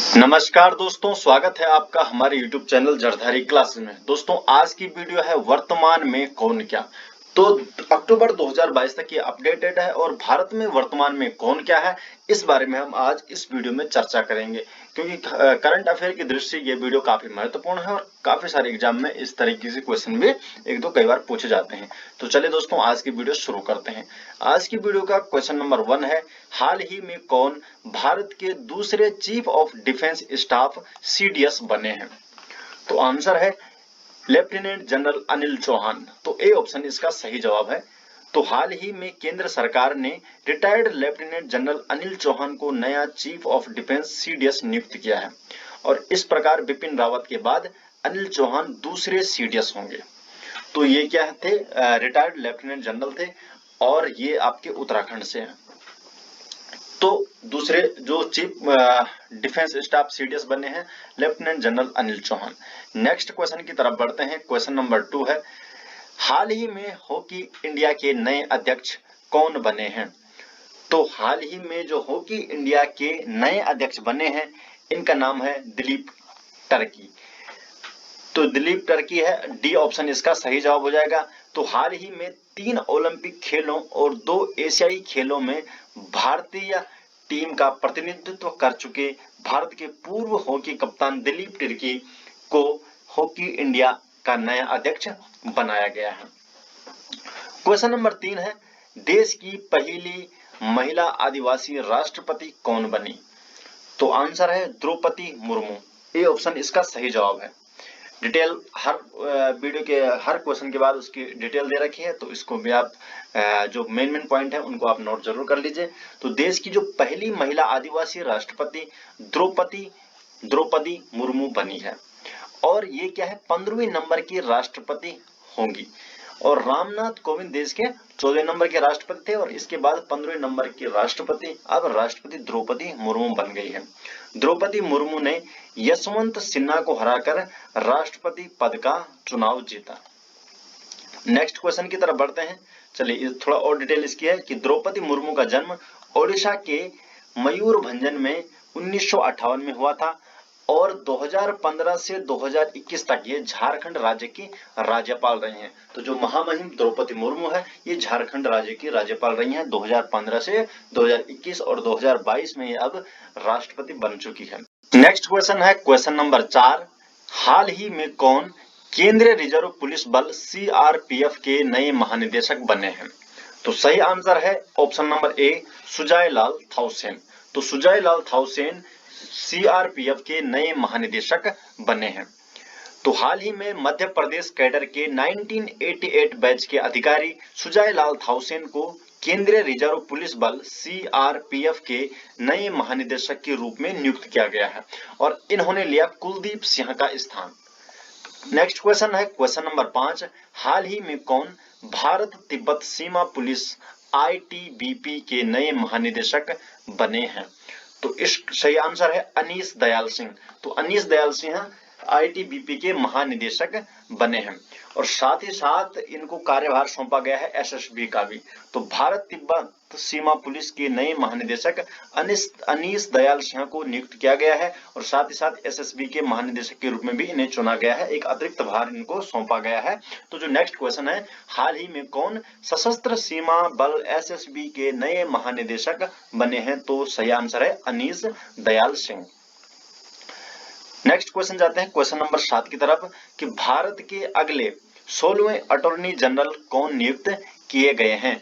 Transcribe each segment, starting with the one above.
नमस्कार दोस्तों, स्वागत है आपका हमारे YouTube चैनल जरधारी क्लासेस में। दोस्तों आज की वीडियो है वर्तमान में कौन क्या। तो अक्टूबर 2022 तक ये अपडेटेड है और भारत में वर्तमान में कौन क्या है इस बारे में हम आज इस वीडियो में चर्चा करेंगे, क्योंकि करंट अफेयर की दृष्टि से ये वीडियो काफी महत्वपूर्ण है और काफी सारे एग्जाम में इस तरीके से क्वेश्चन भी एक दो कई बार पूछे जाते हैं। तो चलिए दोस्तों आज की वीडियो शुरू करते हैं। आज की वीडियो का क्वेश्चन नंबर 1 है, हाल ही में कौन भारत के दूसरे chief of defence staff CDS बने हैं। तो आंसर है लेफ्टिनेंट जनरल अनिल चौहान। तो ए ऑप्शन इसका सही जवाब है। तो हाल ही में केंद्र सरकार ने retired lieutenant general Anil Chauhan को नया चीफ ऑफ डिफेंस CDS नियुक्त किया है और इस प्रकार बिपिन रावत के बाद अनिल चौहान दूसरे CDS होंगे। तो ये क्या थे, रिटायर्ड लेफ्टिनेंट जनरल थे और ये आपके उत्तराखंड से हैं। तो दूसरे जो चीफ डिफेंस स्टाफ CDS बने हैं lieutenant general Anil Chauhan. Next question की तरफ बढ़ते हैं। क्वेश्चन नंबर 2 है, हाल ही में हॉकी इंडिया के नए अध्यक्ष कौन बने हैं। तो हाल ही में जो हॉकी इंडिया के नए अध्यक्ष बने हैं इनका नाम है दिलीप टर्की। तो दिलीप टर्की है, डी ऑप्शन इसका सही जवाब हो जाएगा। तो हाल ही में 3 ओलंपिक खेलों और 2 एशियाई खेलों में भारतीय टीम का प्रतिनिधित्व कर चुके भारत के पूर्व हॉकी कप्तान दिलीप टर्की को हॉकी इंडिया का नया अध्यक्ष बनाया गया है। क्वेश्चन नंबर 3 है, देश की पहली महिला आदिवासी राष्ट्रपति कौन बनी। तो आंसर है द्रौपदी मुर्मू। ए ऑप्शन इसका सही जवाब है। डिटेल हर वीडियो के हर क्वेश्चन के बाद उसकी डिटेल दे रखी है, तो इसको भी आप जो मेन पॉइंट है उनको आप नोट जरूर कर लीजिए। तो देश की जो पहली महिला आदिवासी राष्ट्रपति द्रौपदी मुर्मू बनी है और ये क्या है 15वें नंबर की राष्ट्रपति होंगी। और रामनाथ कोविंद देश के 14वें नंबर के राष्ट्रपति थे और इसके बाद 15वें नंबर की राष्ट्रपति अब राष्ट्रपति द्रौपदी मुर्मू बन गई है। द्रौपदी मुर्मू ने यशवंत सिन्हा को हराकर राष्ट्रपति पद का चुनाव जीता। नेक्स्ट क्वेश्चन की तरफ बढ़ते हैं। चलिए थोड़ा और डिटेल इसकी है कि द्रौपदी मुर्मू का जन्म ओडिशा के मयूरभंजन में 1958 में हुआ था और 2015 से 2021 तक ये झारखंड राज्य की राज्यपाल रही हैं। तो जो महामहिम द्रौपदी मुर्मू है ये झारखंड राज्य की राज्यपाल रही हैं 2015 से 2021 और 2022 में ये अब राष्ट्रपति बन चुकी है। नेक्स्ट क्वेश्चन है क्वेश्चन नंबर 4, हाल ही में कौन केंद्रीय रिजर्व पुलिस बल CRPF के नए महानिदेशक बने हैं। तो सही आंसर है ऑप्शन नंबर ए सुजय लाल थाउसेन। तो सुजय लाल थाउसेन CRPF के नए महानिदेशक बने हैं। तो हाल ही में मध्य प्रदेश कैडर के 1988 बैच के अधिकारी सुजय लाल थाउसेन को केंद्रीय रिजर्व पुलिस बल CRPF के नए महानिदेशक के रूप में नियुक्त किया गया है और इन्होंने लिया कुलदीप सिंह का स्थान। नेक्स्ट क्वेश्चन है क्वेश्चन नंबर 5, हाल ही में कौन भारत तिब्बत सीमा पुलिस ITBP के नए महानिदेशक बने हैं। तो इस सही आंसर है अनीश दयाल सिंह। तो अनीश दयाल सिंह ITBP के महानिदेशक बने हैं और साथ ही साथ इनको कार्यभार सौंपा गया है SSB का भी। तो भारत तिब्बत सीमा पुलिस के नए महानिदेशक अनीश दयाल सिंह को नियुक्त किया गया है और साथ ही साथ SSB के महानिदेशक के रूप में भी इन्हें चुना गया है, एक अतिरिक्त भार इनको सौंपा गया है। तो जो नेक्स्ट क्वेश्चन है, हाल ही में कौन सशस्त्र सीमा बल SSB के नए महानिदेशक बने हैं। तो सही आंसर है अनीश दयाल सिंह। नेक्स्ट क्वेश्चन जाते हैं क्वेश्चन नंबर 7 की तरफ कि भारत के अगले 16वें अटॉर्नी जनरल कौन नियुक्त किए गए हैं।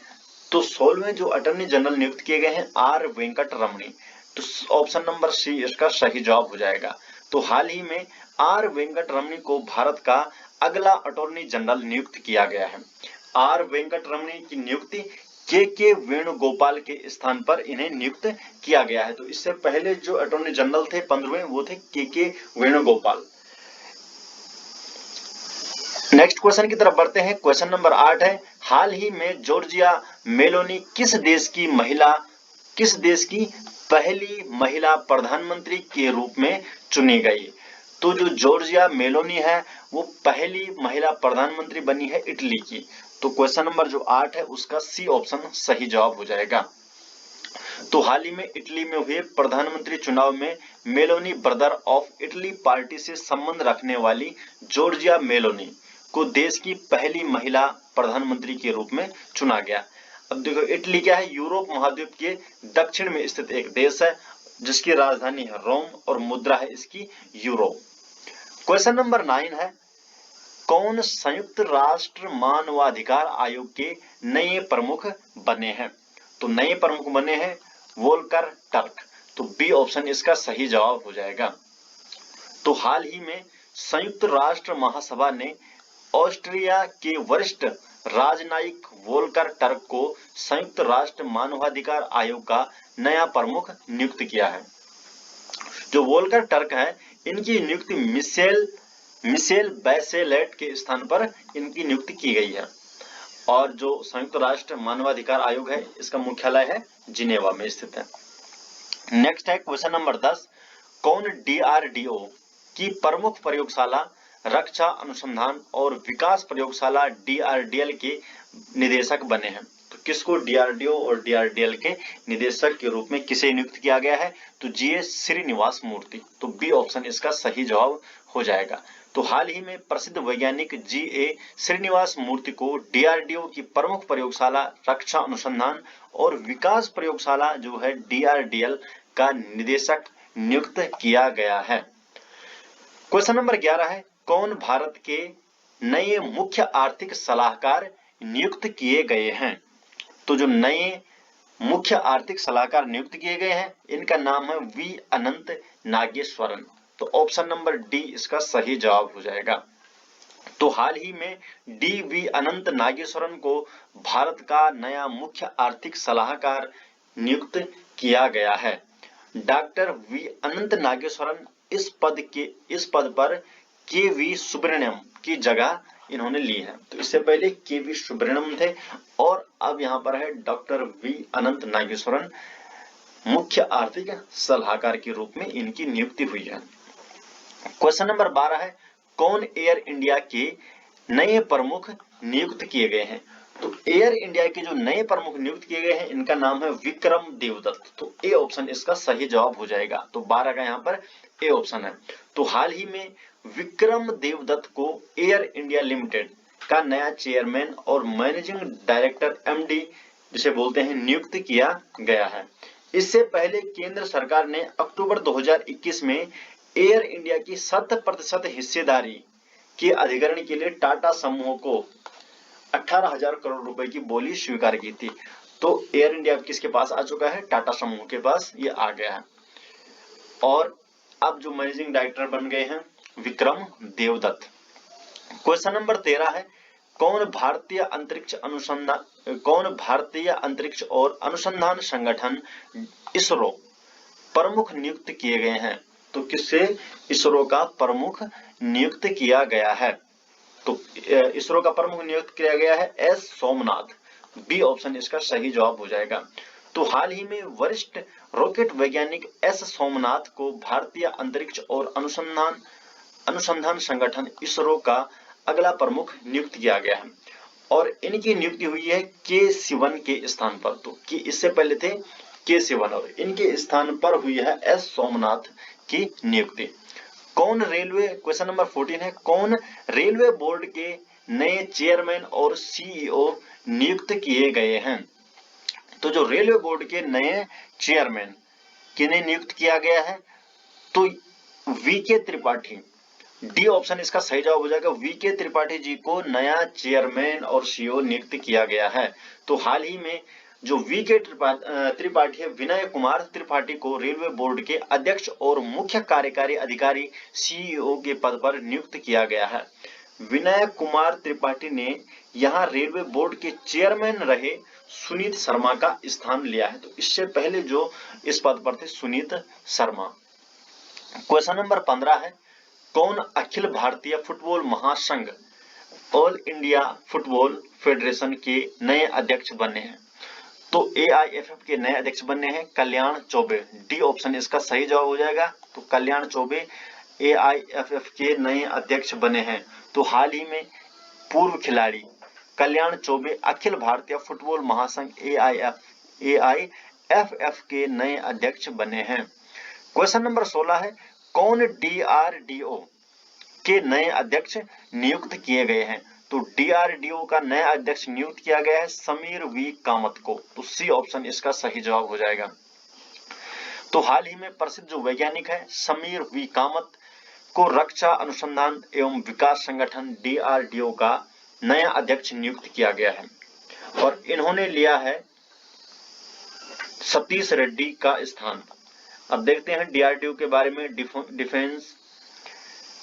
तो 16वें जो अटॉर्नी जनरल नियुक्त किए गए हैं R वेंकट रमणी। तो ऑप्शन नंबर सी इसका सही जवाब हो जाएगा। तो हाल ही में R वेंकट रमणी को भारत का अगला अटॉर्नी जनरल नियुक्त किया गया है। R वेंकट रमणी की नियुक्ति के वेणुगोपाल के स्थान पर इन्हें नियुक्त किया गया है। तो इससे पहले जो अटॉर्नी जनरल थे 15वें वो थे के वेणुगोपाल। नेक्स्ट क्वेश्चन की तरफ बढ़ते हैं। क्वेश्चन नंबर 8 है, हाल ही में जॉर्जिया मेलोनी किस देश की पहली महिला प्रधानमंत्री के रूप में चुनी गई। तो जो जॉर्जिया मेलोनी है वो पहली महिला प्रधानमंत्री बनी है इटली की। तो क्वेश्चन नंबर जो 8 है उसका सी ऑप्शन सही जवाब हो जाएगा। तो हाल ही में इटली में हुए प्रधानमंत्री चुनाव में Meloni brother of Italy party से संबंध रखने वाली जॉर्जिया मेलोनी को देश की पहली महिला प्रधानमंत्री के रूप में चुना गया। अब देखो इटली क्या है, यूरोप महाद्वीप के दक्षिण में स्थित एक देश है जिसकी राजधानी है रोम और मुद्रा है इसकी यूरो। क्वेश्चन नंबर 9 है, कौन संयुक्त राष्ट्र मानवाधिकार आयोग के नए प्रमुख बने हैं? तो नए प्रमुख बने हैं वोल्कर टर्क। तो बी ऑप्शन इसका सही जवाब हो जाएगा। तो हाल ही में संयुक्त राष्ट्र महासभा ने ऑस्ट्रिया के वरिष्ठ राजनयिक वोल्कर टर्क को संयुक्त राष्ट्र मानवाधिकार आयोग का नया प्रमुख नियुक्त किया है। जो वोल्कर टर्क है इनकी नियुक्ति मिशेल बैसेलेट के स्थान पर इनकी नियुक्ति की गई है। और जो संयुक्त राष्ट्र मानवाधिकार आयोग है इसका मुख्यालय है जिनेवा में स्थित है। नेक्स्ट है क्वेश्चन नंबर 10, कौन डीआरडीओ की प्रमुख प्रयोगशाला रक्षा अनुसंधान और विकास प्रयोगशाला डीआरडीएल के निदेशक बने हैं? तो किसको डीआरडीओ और डीआरडीएल के निदेशक के रूप में किसे नियुक्त किया गया है? तो जीए श्रीनिवास मूर्ति। तो बी ऑप्शन इसका सही जवाब हो जाएगा। तो हाल ही में प्रसिद्ध वैज्ञानिक जीए श्रीनिवास मूर्ति को डीआरडीओ की प्रमुख प्रयोगशाला रक्षा अनुसंधान और विकास प्रयोगशाला जो है डीआरडीएल का निदेशक नियुक्त किया गया है। क्वेश्चन नंबर 11 है, कौन भारत के नए मुख्य आर्थिक सलाहकार नियुक्त किए गए हैं? तो जो नए मुख्य आर्थिक सलाहकार नियुक्त किए गए हैं इनका नाम है वी अनंत नागेश्वरन। तो ऑप्शन नंबर डी इसका सही जवाब हो जाएगा। तो हाल ही में डी वी अनंत नागेश्वरन को भारत का नया मुख्य आर्थिक सलाहकार नियुक्त किया गया है। डॉक्टर वी अनंत नागेश्वरन इस पद पर के वी सुब्रमण्यम की जगह इन्होंने ली है। तो इससे पहले के वी सुब्रमण्यम थे और अब यहाँ पर है डॉक्टर वी अनंत नागेश्वरन, मुख्य आर्थिक सलाहकार के रूप में इनकी नियुक्ति हुई है। क्वेश्चन नंबर 12 है, कौन एयर इंडिया के नए प्रमुख नियुक्त किए गए हैं? तो एयर इंडिया के जो नए प्रमुख नियुक्त किए गए हैं इनका नाम है विक्रम देवदत्त। तो ए ऑप्शन इसका सही जवाब हो जाएगा। तो 12 का यहाँ पर ए ऑप्शन है। तो हाल ही में विक्रम देवदत्त को एयर इंडिया लिमिटेड का नया चेयरमैन और मैनेजिंग डायरेक्टर एमडी जिसे बोलते हैं नियुक्त किया गया है। इससे पहले केंद्र सरकार ने अक्टूबर 2021 में एयर इंडिया की 7% हिस्सेदारी के अधिग्रहण के लिए टाटा समूह को 18,000 करोड़ रुपए की बोली स्वीकार की थी। तो एयर इंडिया किसके पास आ चुका है? टाटा समूह के पास ये आ गया है। और अब जो मैनेजिंग डायरेक्टर बन गए हैं विक्रम देवदत्त। क्वेश्चन नंबर 13 है, कौन भारतीय अंतरिक्ष और अनुसंधान संगठन इसरो प्रमुख नियुक्त किए गए हैं? तो किससे इसरो का प्रमुख नियुक्त किया गया है? तो इसरो का प्रमुख नियुक्त किया गया है एस सोमनाथ। बी ऑप्शन इसका सही जवाब हो जाएगा। तो हाल ही में वरिष्ठ रॉकेट वैज्ञानिक एस सोमनाथ को भारतीय अंतरिक्ष और अनुसंधान संगठन इसरो का अगला प्रमुख नियुक्त किया गया है और इनकी नियुक्ति हुई है के सिवन के स्थान पर। तो कि इससे पहले थे के सिवन और इनके स्थान पर हुई है एस सोमनाथ की नियुक्ति। कौन रेलवे, क्वेश्चन नंबर 14 है, कौन रेलवे बोर्ड के नए चेयरमैन और सीईओ नियुक्त किए गए हैं? तो जो रेलवे बोर्ड के नए चेयरमैन किन्हें नियुक्त किया गया है? तो वीके त्रिपाठी। डी ऑप्शन इसका सही जवाब हो जाएगा। वीके त्रिपाठी जी को नया चेयरमैन और सीईओ नियुक्त किया गया है। तो हाल ही में जो वीके त्रिपाठी है, विनय कुमार त्रिपाठी को रेलवे बोर्ड के अध्यक्ष और मुख्य कार्यकारी अधिकारी सीईओ के पद पर नियुक्त किया गया है। विनय कुमार त्रिपाठी ने यहाँ रेलवे बोर्ड के चेयरमैन रहे सुनीत शर्मा का स्थान लिया है। तो इससे पहले जो इस पद पर थे सुनीत शर्मा। क्वेश्चन नंबर 15 है, कौन अखिल भारतीय फुटबॉल महासंघ ऑल इंडिया फुटबॉल फेडरेशन के नए अध्यक्ष बने हैं? तो एआईएफएफ के नए अध्यक्ष बने हैं कल्याण चौबे। डी ऑप्शन इसका सही जवाब हो जाएगा। तो कल्याण चौबे एआईएफएफ के नए अध्यक्ष बने हैं। तो हाल ही में पूर्व खिलाड़ी कल्याण चौबे अखिल भारतीय फुटबॉल महासंघ एआईएफएफ FF के नए अध्यक्ष बने हैं। क्वेश्चन नंबर 16 है, कौन DRDO के नए अध्यक्ष नियुक्त किए गए हैं? तो DRDO का नया अध्यक्ष नियुक्त किया गया है समीर वी कामत को। तो सी ऑप्शन इसका सही जवाब हो जाएगा। तो हाल ही में प्रसिद्ध जो वैज्ञानिक है समीर वी कामत को रक्षा अनुसंधान एवं विकास संगठन DRDO का नया अध्यक्ष नियुक्त किया गया है और इन्होंने लिया है सतीश रेड्डी का स्थान। अब देखते हैं DRDO के बारे में। Defence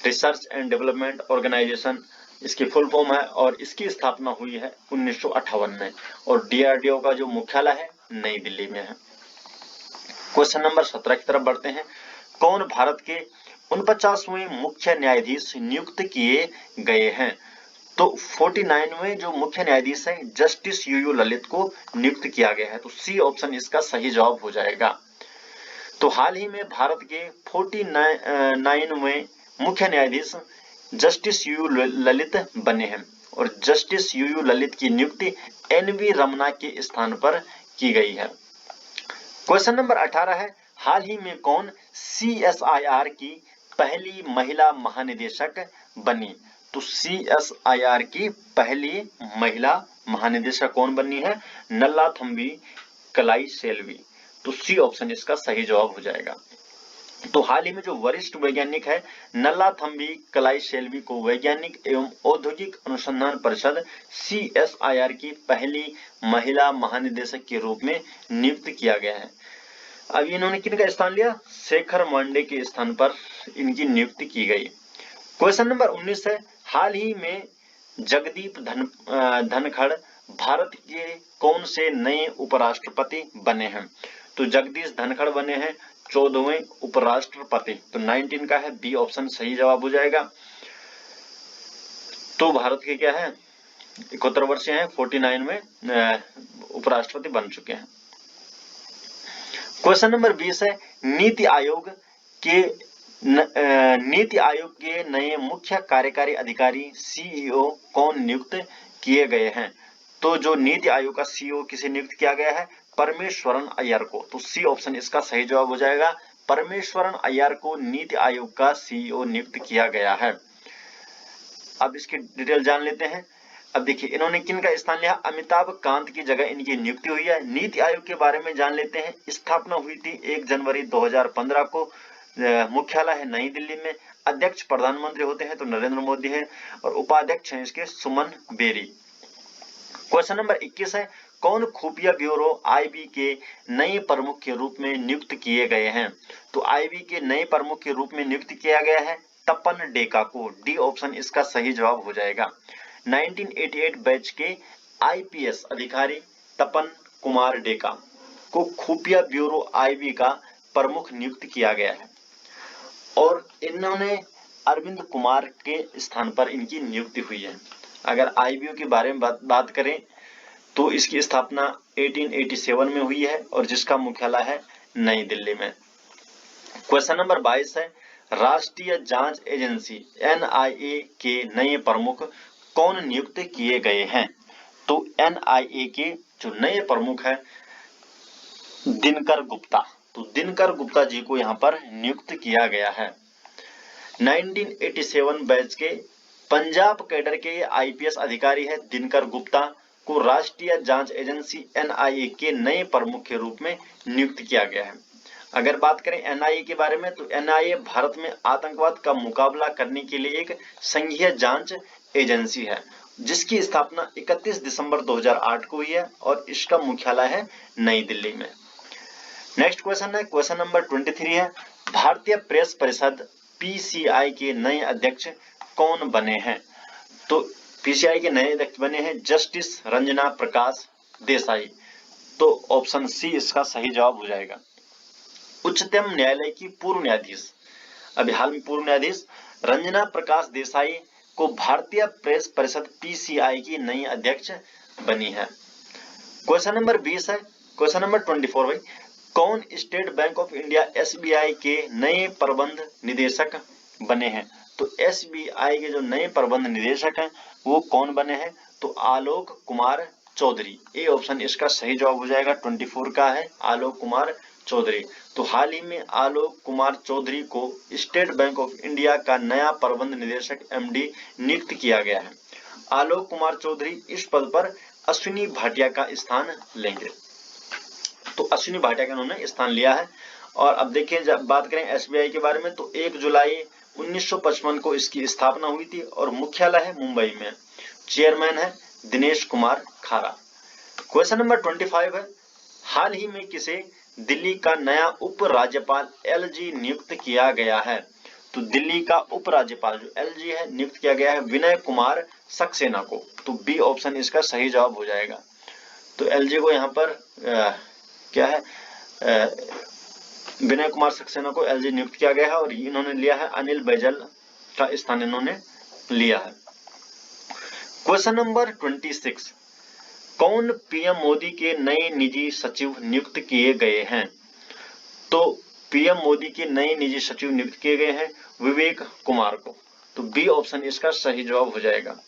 research and development organisation इसकी फुल फॉर्म है और इसकी स्थापना हुई है 1958 में और DRDO का जो मुख्यालय है नई दिल्ली में है। क्वेश्चन नंबर 17 की तरफ बढ़ते हैं। कौन भारत के 49वें मुख्य न्यायाधीश नियुक्त किए गए हैं? तो 49वें जो मुख्य न्यायाधीश है जस्टिस यूयू ललित को नियुक्त किया गया है। तो सी ऑप्शन इसका सही जवाब हो जाएगा। तो हाल ही में भारत के 49वें मुख्य न्यायाधीश जस्टिस यूयू ललित बने हैं और जस्टिस यूयू ललित की नियुक्ति NV रमना के स्थान पर की गई है। क्वेश्चन नंबर 18 है, हाल ही में कौन CSIR की पहली महिला महानिदेशक बनी? तो CSIR की पहली महिला महानिदेशक कौन बनी है? नल्लाथम्बी कलाईसेल्वी। तो सी ऑप्शन इसका सही जवाब हो जाएगा। तो हाल ही में जो वरिष्ठ वैज्ञानिक है नल्लाथम्बी कलाईसेल्वी को वैज्ञानिक एवं औद्योगिक अनुसंधान परिषद CSIR की पहली महिला महानिदेशक के रूप में नियुक्त किया गया है। अब इन्होंने किनका स्थान लिया? शेखर मांडे के स्थान पर इनकी नियुक्ति की गई। क्वेश्चन नंबर 19 है, हाल ही में जगदीप धनखड़ भारत के कौन से नए उपराष्ट्रपति बने हैं? तो जगदीश धनखड़ बने हैं 14वें उपराष्ट्रपति। तो 19 का है बी ऑप्शन सही जवाब हो जाएगा। तो भारत के क्या है 71 वर्षीय हैं, 49 में उपराष्ट्रपति बन चुके हैं। क्वेश्चन नंबर 20 है, नीति आयोग के नए मुख्य कार्यकारी अधिकारी CEO कौन नियुक्त किए गए हैं? तो जो नीति आयोग का CEO किसे नियुक्त किया गया है? परमेश्वरन अय्यर को। तो सी ऑप्शन इसका सही जवाब हो जाएगा। परमेश्वरन अय्यर को नीति आयोग का CEO नियुक्त किया गया है। अब इसकी डिटेल जान लेते हैं। अब देखिए इन्होंने किनका स्थान लिया? अमिताभ कांत की जगह इनकी नियुक्ति हुई है। नीति आयोग के बारे में जान लेते हैं। स्थापना हुई थी 1 जनवरी 2015 को। मुख्यालय है नई दिल्ली में। अध्यक्ष प्रधानमंत्री होते हैं तो नरेंद्र मोदी है और उपाध्यक्ष हैं इसके सुमन बेरी। क्वेश्चन नंबर 21 है, कौन खुफिया ब्यूरो IB के नए प्रमुख के रूप में नियुक्त किए गए हैं? तो IB के नए प्रमुख के रूप में नियुक्त किया गया है तपन डेका को। डी ऑप्शन इसका सही जवाब हो जाएगा। 1988 बैच के IPS अधिकारी तपन कुमार डेका को खुफिया ब्यूरो IB का प्रमुख नियुक्त किया गया है और इन्होंने अरविंद कुमार के स्थान पर इनकी नियुक्ति हुई है। अगर IBO के बारे में बात करें तो इसकी स्थापना 1887 में हुई है और जिसका मुख्यालय है नई दिल्ली में। क्वेश्चन नंबर 22 है, राष्ट्रीय जांच एजेंसी NIA के नए प्रमुख कौन नियुक्त किए गए हैं? तो NIA के जो नए प्रमुख है दिनकर गुप्ता। तो दिनकर गुप्ता जी को यहाँ पर नियुक्त किया गया है। 1987 बैच के पंजाब कैडर के IPS अधिकारी है दिनकर गुप्ता को राष्ट्रीय जांच एजेंसी NIA के नए प्रमुख के रूप में नियुक्त किया गया है। अगर बात करें NIA के बारे में तो NIA भारत में आतंकवाद का मुकाबला करने के लिए एक संघीय जांच एजेंसी है जिसकी स्थापना 31 दिसंबर 2008 को हुई है और इसका मुख्यालय है नई दिल्ली में। नेक्स्ट क्वेश्चन है, क्वेश्चन नंबर 23 है, भारतीय प्रेस परिषद PCI के नए अध्यक्ष कौन बने हैं? तो PCI के नए अध्यक्ष बने हैं जस्टिस रंजना प्रकाश देसाई। तो ऑप्शन सी इसका सही जवाब हो जाएगा। उच्चतम न्यायालय की पूर्व न्यायाधीश, अभी हाल में पूर्व न्यायाधीश रंजना प्रकाश देसाई को भारतीय प्रेस परिषद PCI की नई अध्यक्ष बनी है। क्वेश्चन नंबर 20 है, क्वेश्चन नंबर 24 भाई, कौन state bank of India SBI के नए प्रबंध निदेशक बने हैं? तो SBI के जो नए प्रबंध निदेशक हैं वो कौन बने हैं? तो आलोक कुमार चौधरी। ए ऑप्शन इसका सही जवाब हो जाएगा। 24 का है आलोक कुमार चौधरी। तो हाल ही में आलोक कुमार चौधरी को स्टेट बैंक ऑफ इंडिया का नया प्रबंध निदेशक एमडी नियुक्त किया गया है। आलोक कुमार चौधरी इस पद पर अश्विनी भाटिया का स्थान लेंगे। तो अश्विनी भाटिया का उन्होंने स्थान लिया है। और अब देखिए, जब बात करें एसबीआई के बारे में, तो 1 जुलाई 1955 को इसकी स्थापना हुई थी और मुख्यालय है मुंबई में। चेयरमैन है दिनेश कुमार खारा। क्वेश्चन नंबर 25 है, हाल ही में किसे दिल्ली का नया उप राज्यपाल एलजी नियुक्त किया गया है? तो दिल्ली का उप राज्यपाल जो एलजी है नियुक्त किया गया है विनय कुमार सक्सेना को। तो बी ऑप्शन इसका सही जवाब हो जाएगा। तो एलजी को यहाँ पर क्या है, विनय कुमार सक्सेना को एलजी नियुक्त किया गया है और इन्होंने लिया है अनिल बैजल का स्थान इन्होंने लिया है। क्वेश्चन नंबर 26, कौन पीएम मोदी के नए निजी सचिव नियुक्त किए गए हैं? तो पीएम मोदी के नए निजी सचिव नियुक्त किए गए हैं विवेक कुमार को। तो बी ऑप्शन इसका सही जवाब हो जाएगा।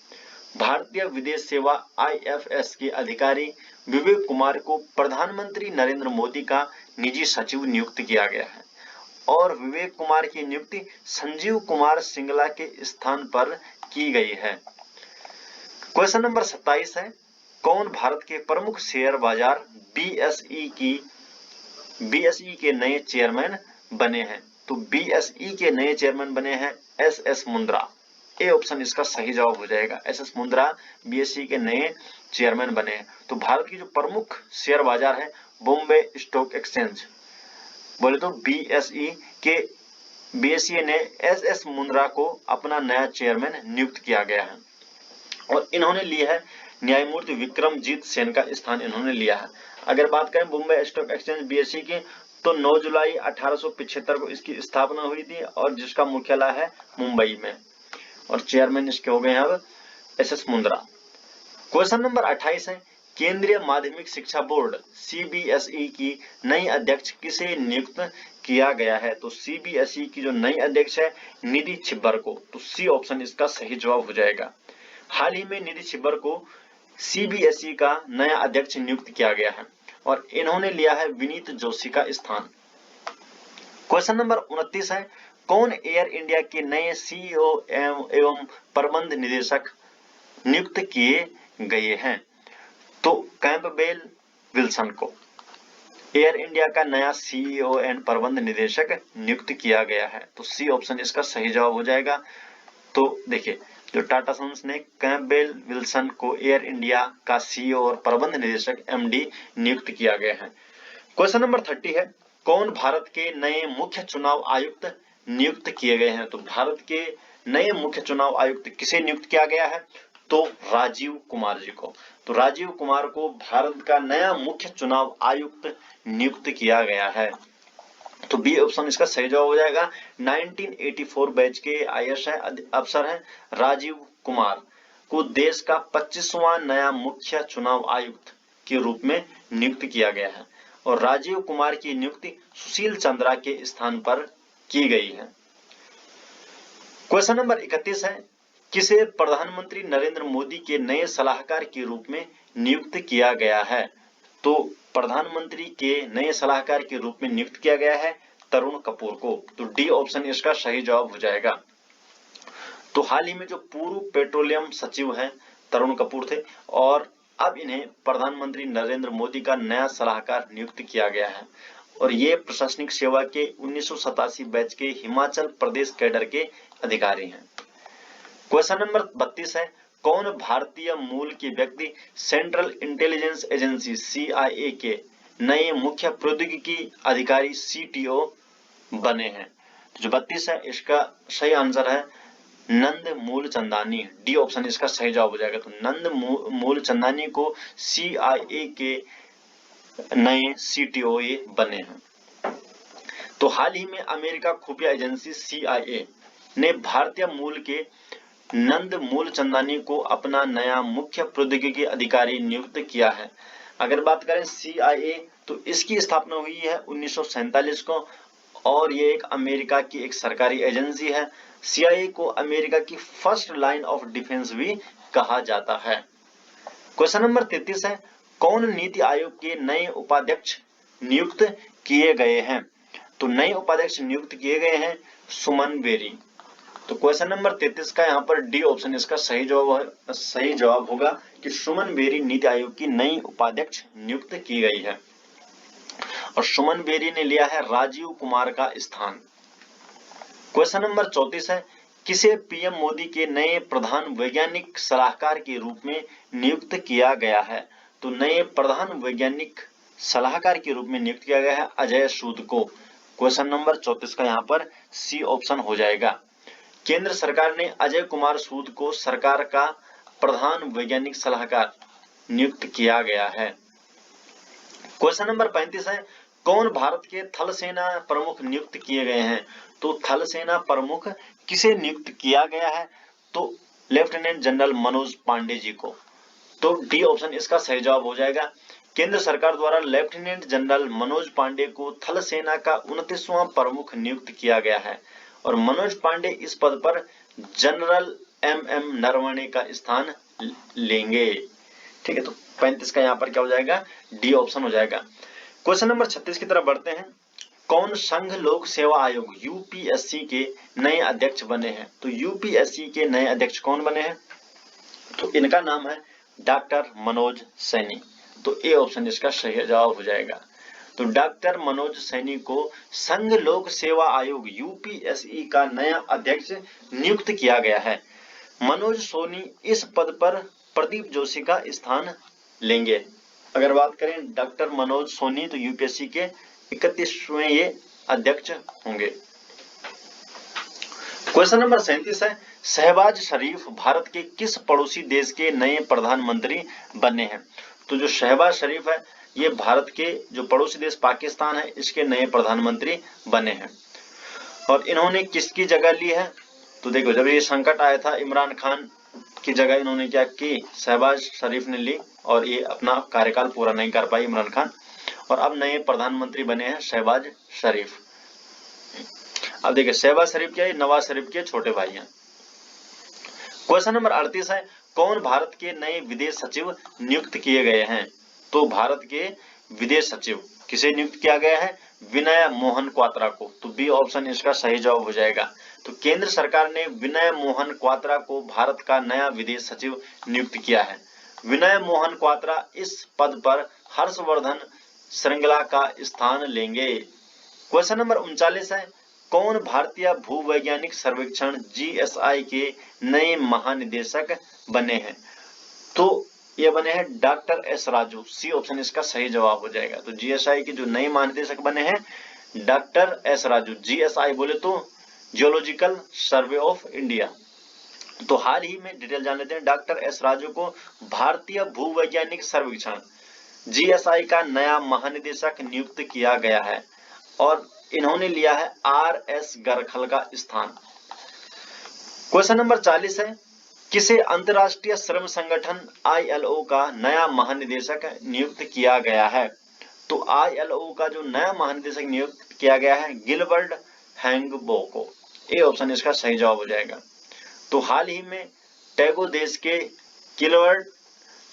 भारतीय विदेश सेवा आईएफएस के अधिकारी विवेक कुमार को प्रधानमंत्री नरेंद्र मोदी का निजी सचिव नियुक्त किया गया है और विवेक कुमार की नियुक्ति संजीव कुमार सिंगला के स्थान पर की गई है। क्वेश्चन नंबर 27 है, कौन भारत के प्रमुख शेयर बाजार बीएसई के नए चेयरमैन बने हैं? तो बीएसई के नए चेयरमैन बने हैं एसएस मुंद्रा। ए ऑप्शन इसका सही जवाब हो जाएगा। एसएस मुंद्रा बीएसई के नए चेयरमैन बने हैं। तो भारत की जो प्रमुख शेयर बाजार है बॉम्बे स्टॉक एक्सचेंज, बोले तो बीएसई ने एसएस मुंद्रा को अपना नया चेयरमैन नियुक्त किया गया है और इन्होंने ली है न्यायमूर्ति विक्रमजीत सेन का स्थान इन्होंने लिया है। अगर बात करें बॉम्बे स्टॉक एक्सचेंज बीएसई की, तो 9 जुलाई 1875 को इसकी स्थापना हुई थी और जिसका मुख्यालय है मुंबई में और चेयरमैन इसके हो गए हैं अब एसएस मुंद्रा। क्वेश्चन नंबर 28 है, केंद्रीय माध्यमिक शिक्षा बोर्ड सीबीएसई की नई अध्यक्ष किसे नियुक्त किया गया है? तो सीबीएसई की जो नई अध्यक्ष है निधि छिब्बर को। तो सी ऑप्शन इसका सही जवाब हो जाएगा। हाल ही में निधि छिब्बर को सीबीएसई का नया अध्यक्ष नियुक्त किया गया है और इन्होंने लिया है विनीत जोशी का स्थान। क्वेश्चन नंबर 29 है, कौन एयर इंडिया के नए सीईओ एवं प्रबंध निदेशक नियुक्त किए गए हैं? तो कैंपबेल विल्सन को एयर इंडिया का नया सीईओ एंड प्रबंध निदेशक नियुक्त किया गया है। तो सी ऑप्शन इसका सही जवाब हो जाएगा। तो देखिए, जो टाटा सन्स ने कैंपबेल विल्सन को एयर इंडिया का सीईओ और प्रबंध निदेशक एमडी नियुक्त किया गया है। क्वेश्चन नंबर 30 है, कौन भारत के नए मुख्य चुनाव आयुक्त नियुक्त किए गए हैं? तो भारत के नए मुख्य चुनाव आयुक्त किसे नियुक्त किया गया है? तो राजीव कुमार जी को। तो राजीव कुमार को भारत का नया मुख्य चुनाव आयुक्त नियुक्त किया गया है। तो बी ऑप्शन इसका सही जवाब हो जाएगा। 1984 बैच के आईएएस अफसर हैं राजीव कुमार को देश का 25वां नया मुख्य चुनाव आयुक्त के रूप में नियुक्त किया गया है और राजीव कुमार की नियुक्ति सुशील चंद्रा के स्थान पर की गई है। क्वेश्चन नंबर 31 है, किसे प्रधानमंत्री नरेंद्र मोदी के नए सलाहकार के रूप में नियुक्त किया गया है? तो प्रधानमंत्री के नए सलाहकार के रूप में नियुक्त किया गया है तरुण कपूर को। तो डी ऑप्शन इसका सही जवाब हो जाएगा। तो हाल ही में जो पूर्व पेट्रोलियम सचिव हैं तरुण कपूर थे और अब इन्हें प्रधानमंत्री नरेंद्र मोदी का नया सलाहकार नियुक्त किया गया है और ये प्रशासनिक सेवा के 1987 बैच के हिमाचल प्रदेश कैडर के अधिकारी हैं। क्वेश्चन नंबर 32 है, कौन भारतीय मूल के व्यक्ति सेंट्रल इंटेलिजेंस एजेंसी CIA के नए मुख्य प्रौद्योगिकी अधिकारी CTO बने हैं? जो 32 है इसका सही आंसर है नंद मूलचंदानी। डी ऑप्शन इसका सही जवाब हो जाएगा। तो नंद मूलचंदानी को CIA के नए CTO बने हैं। तो हाल ही में अमेरिका खुफिया एजेंसी CIA ने भारतीय मूल के नंद मूलचंदानी को अपना नया मुख्य प्रौद्योगिकी अधिकारी नियुक्त किया है। अगर बात करें CIA, तो इसकी स्थापना हुई है 1947 को और ये एक अमेरिका की एक सरकारी एजेंसी है। CIA को अमेरिका की फर्स्ट लाइन ऑफ डिफेंस भी कहा जाता है। क्वेश्चन नंबर 33 है, कौन नीति आयोग के नए उपाध्यक्ष नियुक्त किए गए हैं? तो नए उपाध्यक्ष नियुक्त किए गए हैं सुमन बेरी। तो क्वेश्चन नंबर 33 का यहाँ पर डी ऑप्शन इसका सही जवाब होगा कि सुमन बेरी नीति आयोग की नई उपाध्यक्ष नियुक्त की गई है और सुमन बेरी ने लिया है राजीव कुमार का स्थान। क्वेश्चन नंबर 34 है, किसे पीएम मोदी के नए प्रधान वैज्ञानिक सलाहकार के रूप में नियुक्त किया गया है? तो नए प्रधान वैज्ञानिक सलाहकार के रूप में नियुक्त किया गया है अजय सूद को। क्वेश्चन नंबर 34 का यहाँ पर सी ऑप्शन हो जाएगा। केंद्र सरकार ने अजय कुमार सूद को सरकार का प्रधान वैज्ञानिक सलाहकार नियुक्त किया गया है। क्वेश्चन नंबर 35 है, कौन भारत के थल सेना प्रमुख नियुक्त किए गए हैं? तो थल सेना प्रमुख किसे नियुक्त किया गया है? तो लेफ्टिनेंट जनरल मनोज पांडे जी को। तो डी ऑप्शन इसका सही जवाब हो जाएगा। केंद्र सरकार द्वारा लेफ्टिनेंट जनरल मनोज पांडे को थल सेना का 29वां प्रमुख नियुक्त किया गया है और मनोज पांडे इस पद पर जनरल एम नरवणे का स्थान लेंगे। ठीक है, तो 35 का यहाँ पर क्या हो जाएगा? डी ऑप्शन हो जाएगा। क्वेश्चन नंबर 36 की तरफ बढ़ते हैं। कौन संघ लोक सेवा आयोग यूपीएससी के नए अध्यक्ष बने हैं? तो यूपीएससी के नए अध्यक्ष कौन बने हैं? तो इनका नाम है डॉक्टर मनोज सैनी। तो ए ऑप्शन इसका सही जवाब हो जाएगा। तो डॉक्टर मनोज सैनी को संघ लोक सेवा आयोग यूपीएससी का नया अध्यक्ष नियुक्त किया गया है। मनोज सोनी इस पद पर प्रदीप जोशी का स्थान लेंगे। अगर बात करें डॉक्टर मनोज सोनी तो यूपीएससी के 31वें ये अध्यक्ष होंगे। क्वेश्चन नंबर 37 है, शहबाज शरीफ भारत के किस पड़ोसी देश के नए प्रधानमंत्री बने हैं? तो जो शहबाज शरीफ है ये भारत के जो पड़ोसी देश पाकिस्तान है इसके नए प्रधानमंत्री बने हैं और इन्होंने किसकी जगह ली है? तो देखो, जब ये संकट आया था इमरान खान की जगह इन्होंने क्या की? शहबाज शरीफ ने ली और ये अपना कार्यकाल पूरा नहीं कर पाई इमरान खान और अब नए प्रधानमंत्री बने हैं शहबाज शरीफ। अब देखिए शहबाज शरीफ क्या है? नवाज शरीफ के छोटे भाई हैं। क्वेश्चन नंबर 38 है, कौन भारत के नए विदेश सचिव नियुक्त किए गए हैं? तो भारत के विदेश सचिव किसे नियुक्त किया गया है? विनय मोहन क्वात्रा को। तो बी ऑप्शन इसका सही जवाब हो जाएगा। तो केंद्र सरकार ने विनय मोहन क्वात्रा को भारत का नया विदेश सचिव नियुक्त किया है। विनय मोहन क्वात्रा इस पद पर हर्षवर्धन श्रृंगला का स्थान लेंगे। क्वेश्चन नंबर 39 है, कौन भारतीय भूवैज्ञानिक सर्वेक्षण जीएसआई के नए महानिदेशक बने हैं? तो ये बने हैं doctor S Raju. C option इसका सही जवाब हो जाएगा। तो जीएसआई के जो नए महानिदेशक बने हैं डॉक्टर एस राजू। जीएसआई बोले तो जियोलॉजिकल सर्वे ऑफ इंडिया। तो हाल ही में डिटेल जान लेते हैं। डॉक्टर एस राजू को भारतीय भूवैज्ञानिक सर्वेक्षण जीएसआई का नया महानिदेशक नियुक्त किया गया है और इन्होंने लिया है आर.एस. गरखल का स्थान। क्वेश्चन नंबर 40 है, किसे अंतर्राष्ट्रीय श्रम संगठन आईएलओ का नया महानिदेशक नियुक्त किया गया है? तो आईएलओ का जो नया महानिदेशक नियुक्त किया गया है गिलबर्ट हैंगबो को। ए ऑप्शन इसका सही जवाब हो जाएगा। तो हाल ही में टैगो देश के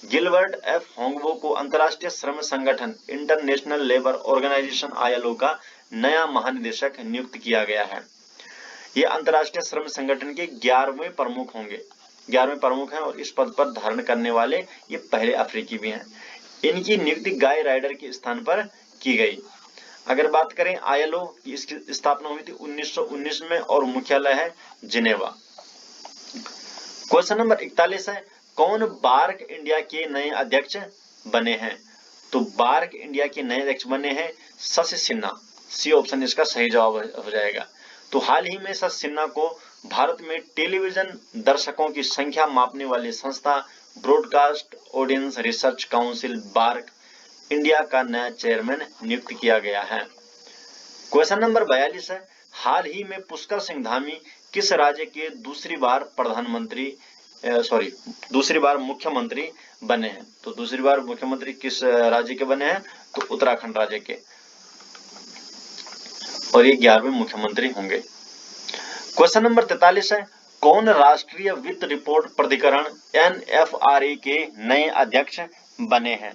गिलबर्ट एफ होंगबो को अंतर्राष्ट्रीय श्रम संगठन इंटरनेशनल लेबर ऑर्गेनाइजेशन आईएलओ का नया महानिदेशक नियुक्त किया गया है। ये अंतर्राष्ट्रीय श्रम संगठन के 11वें प्रमुख होंगे। 11वें प्रमुख हैं और इस पद पर धारण करने वाले ये पहले अफ्रीकी भी हैं। इनकी नियुक्ति गाय राइडर के स्थान पर की गई। अगर बात करें आईएलओ की, इसकी स्थापना हुई थी 1919 में और मुख्यालय है जिनेवा। क्वेश्चन नंबर 41 है, कौन बार्क इंडिया के नए अध्यक्ष बने हैं? तो बार्क इंडिया के नए अध्यक्ष बने हैं शशि सिन्हा। सी ऑप्शन इसका सही जवाब हो जाएगा। तो हाल ही में शशि सिन्हा को भारत में टेलीविजन दर्शकों की संख्या मापने वाली संस्था broadcast audience research council BARC India का नया चेयरमैन नियुक्त किया गया है। क्वेश्चन नंबर 42 है, हाल ही में पुष्कर सिंह धामी किस राज्य के दूसरी बार मुख्यमंत्री बने हैं? तो दूसरी बार मुख्यमंत्री किस राज्य के बने हैं? तो उत्तराखंड राज्य के और ये 11वें मुख्यमंत्री होंगे। क्वेश्चन नंबर 43 है, कौन राष्ट्रीय वित्त रिपोर्ट प्राधिकरण NFRA के नए अध्यक्ष बने हैं?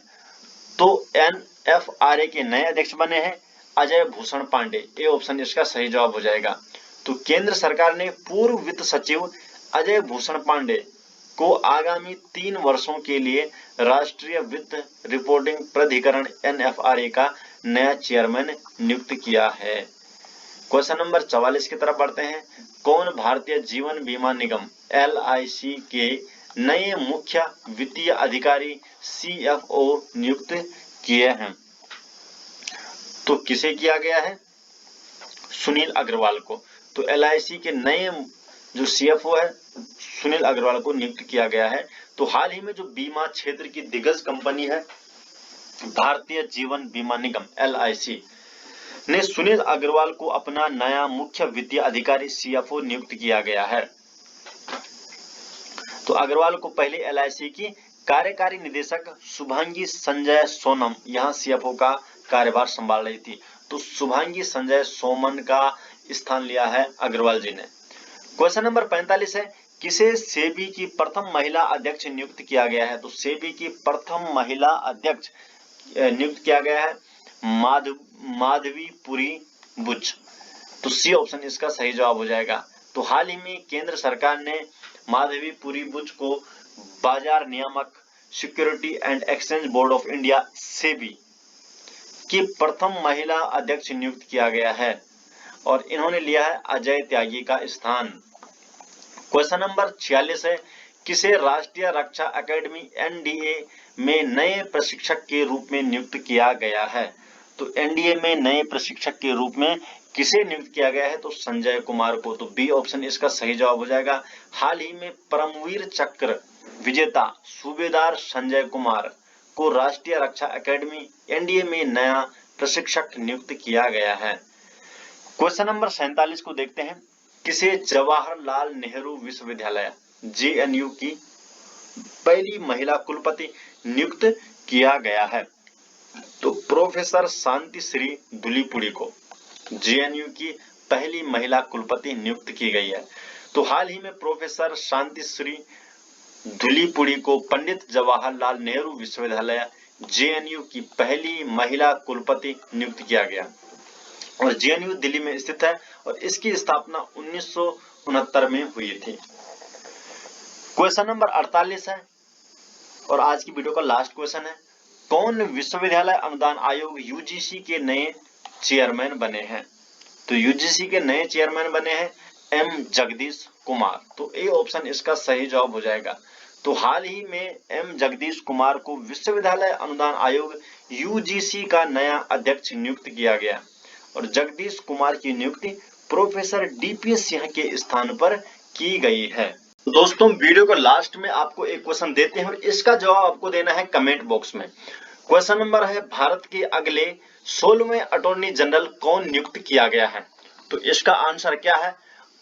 तो NFRA के नए अध्यक्ष बने हैं अजय भूषण पांडे। ये ऑप्शन इसका सही जवाब हो जाएगा। तो केंद्र सरकार ने पूर्व वित्त सचिव अजय भूषण पांडे को आगामी 3 वर्षों के लिए राष्ट्रीय वित्त रिपोर्टिंग प्राधिकरण NFRA का नया चेयरमैन नियुक्त किया है। क्वेश्चन नंबर 44 की तरफ बढ़ते हैं। कौन भारतीय जीवन बीमा निगम LIC के नए मुख्य वित्तीय अधिकारी CFO नियुक्त किए हैं? तो किसे किया गया है? सुनील अग्रवाल को। तो LIC के नए जो CFO है सुनील अग्रवाल को नियुक्त किया गया है। तो हाल ही में जो बीमा क्षेत्र की दिग्गज कंपनी है भारतीय जीवन बीमा निगम LIC ने सुनील अग्रवाल को अपना नया मुख्य वित्तीय अधिकारी CFO नियुक्त किया गया है। तो अग्रवाल को पहले LIC की कार्यकारी निदेशक शुभांगी संजय सोनम यहां CFO का कार्यभार संभाल रही थी। तो शुभांगी संजय सोमन का स्थान लिया है अग्रवाल जी ने। क्वेश्चन नंबर 45 है। किसे सेबी की प्रथम महिला अध्यक्ष नियुक्त किया गया है? तो सेबी की प्रथम महिला अध्यक्ष नियुक्त किया गया है माधवीपुरी बुच। तो सी ऑप्शन इसका सही जवाब हो जाएगा। तो हाल ही में केंद्र सरकार ने माधवीपुरी बुच को बाजार नियामक security and exchange board of India SEBI की प्रथम महिला अध्यक्ष नियुक्त किया गया है और इन्होंने लिया है अजय त्यागी का स्थान। क्वेश्चन नंबर 46 है। किसे राष्ट्रीय रक्षा अकादमी NDA में नए प्रशिक्षक के रूप में नियुक्त किया गया है? तो NDA में नए प्रशिक्षक के रूप में किसे नियुक्त किया गया है? तो संजय कुमार को। तो बी ऑप्शन इसका सही जवाब हो जाएगा। हाल ही में परमवीर चक्र विजेता सूबेदार संजय कुमार को राष्ट्रीय रक्षा अकादमी NDA में नया प्रशिक्षक नियुक्त किया गया है। क्वेश्चन नंबर 47 को देखते हैं। किसे जवाहरलाल नेहरू विश्वविद्यालय JNU की पहली महिला कुलपति नियुक्त किया गया है? तो प्रोफेसर शांति श्री धुलीपुड़ी को JNU की पहली महिला कुलपति नियुक्त की गई है। तो हाल ही में प्रोफेसर शांति श्री धुलीपुड़ी को पंडित जवाहरलाल नेहरू विश्वविद्यालय JNU की पहली महिला कुलपति नियुक्त किया गया और JNU दिल्ली में स्थित है और इसकी स्थापना 1969 में हुई थी। क्वेश्चन नंबर 48 है और आज की वीडियो का लास्ट क्वेश्चन है। कौन विश्वविद्यालय अनुदान आयोग UGC के नए चेयरमैन बने हैं? तो UGC के नए चेयरमैन बने हैं M जगदीश कुमार। तो ए ऑप्शन इसका सही जवाब हो जाएगा। तो हाल ही में M जगदीश कुमार को विश्वविद्यालय अनुदान आयोग UGC का नया अध्यक्ष नियुक्त किया गया और जगदीश कुमार की नियुक्ति प्रोफेसर DP सिंह के स्थान पर की गई है। दोस्तों वीडियो को लास्ट में आपको एक क्वेश्चन देते हैं और इसका जवाब आपको देना है कमेंट बॉक्स में। क्वेश्चन नंबर है। भारत के अगले 16वें अटॉर्नी जनरल कौन नियुक्त किया गया है? तो इसका आंसर क्या है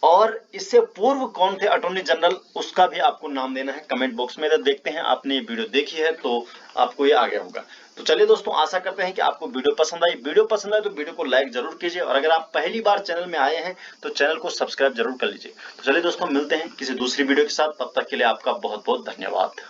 और इससे पूर्व कौन थे अटॉर्नी जनरल उसका भी आपको नाम देना है कमेंट बॉक्स में। तो देखते हैं आपने ये वीडियो देखी है तो आपको ये आ गया होगा। तो चलिए दोस्तों आशा करते हैं कि आपको वीडियो पसंद आई। वीडियो पसंद आए तो वीडियो को लाइक जरूर कीजिए और अगर आप पहली बार चैनल में आए हैं तो चैनल को सब्सक्राइब जरूर कर लीजिए। तो चलिए दोस्तों मिलते हैं किसी दूसरी वीडियो के साथ। तब तक के लिए आपका बहुत बहुत धन्यवाद।